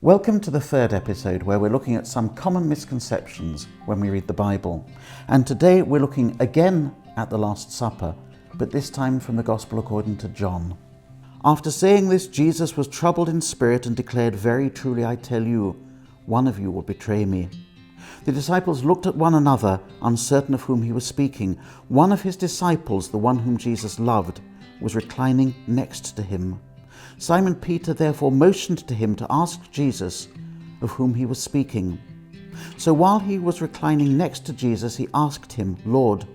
Welcome to the third episode where we're looking at some common misconceptions when we read the Bible. And today we're looking again at the Last Supper, but this time from the Gospel according to John. After saying this, Jesus was troubled in spirit and declared, "Very truly I tell you, one of you will betray me." The disciples looked at one another, uncertain of whom he was speaking. One of his disciples, the one whom Jesus loved, was reclining next to him. Simon Peter therefore motioned to him to ask Jesus of whom he was speaking. So while he was reclining next to Jesus, he asked him, "Lord,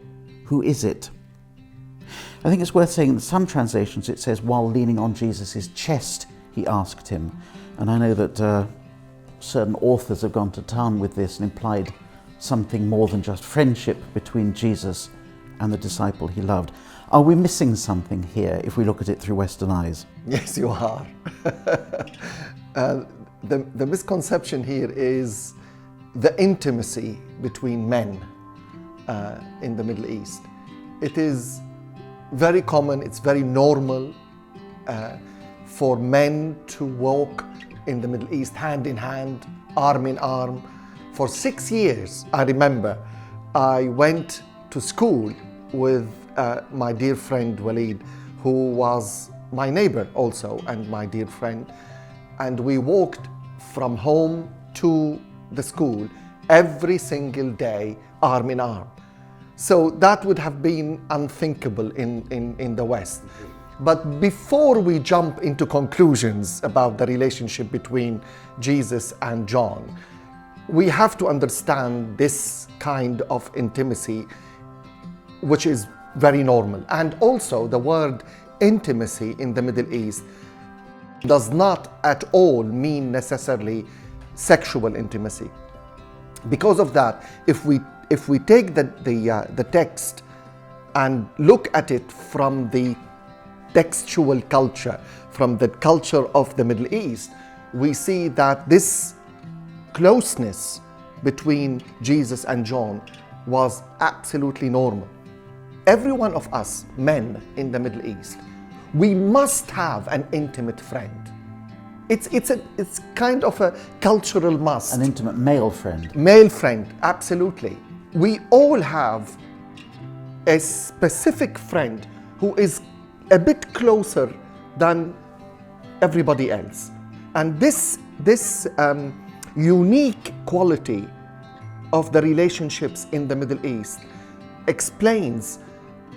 who is it?" I think it's worth saying in some translations it says while leaning on Jesus' chest, he asked him. And I know that certain authors have gone to town with this and implied something more than just friendship between Jesus and the disciple he loved. Are we missing something here if we look at it through Western eyes? Yes, you are. The misconception here is the intimacy between men in the Middle East. It is very common, it's very normal for men to walk in the Middle East hand in hand, arm in arm. For 6 years, I remember, I went to school with my dear friend Walid, who was my neighbor also and my dear friend, and we walked from home to the school every single day, arm in arm. So that would have been unthinkable in the West. But before we jump into conclusions about the relationship between Jesus and John, we have to understand this kind of intimacy, which is very normal. And also the word intimacy in the Middle East does not at all mean necessarily sexual intimacy. Because of that, if we take the text and look at it from the textual culture, from the culture of the Middle East, we see that this closeness between Jesus and John was absolutely normal. Every one of us, men in the Middle East, we must have an intimate friend. It's kind of a cultural must. An intimate male friend. Male friend, absolutely. We all have a specific friend who is a bit closer than everybody else. And this unique quality of the relationships in the Middle East explains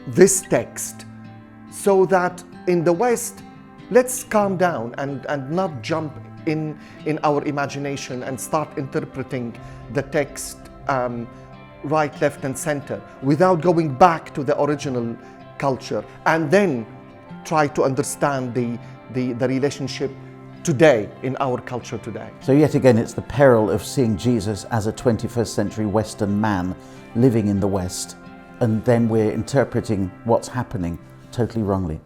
this text, so that in the West, let's calm down and not jump in our imagination and start interpreting the text right, left and center without going back to the original culture and then try to understand the relationship today in our culture today. So yet again, it's the peril of seeing Jesus as a 21st century Western man living in the West, and then we're interpreting what's happening totally wrongly.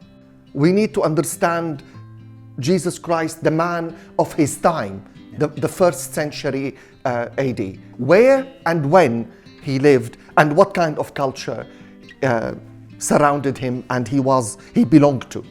We need to understand Jesus Christ, the man of his time, the first century AD, where and when he lived and what kind of culture surrounded him and he belonged to.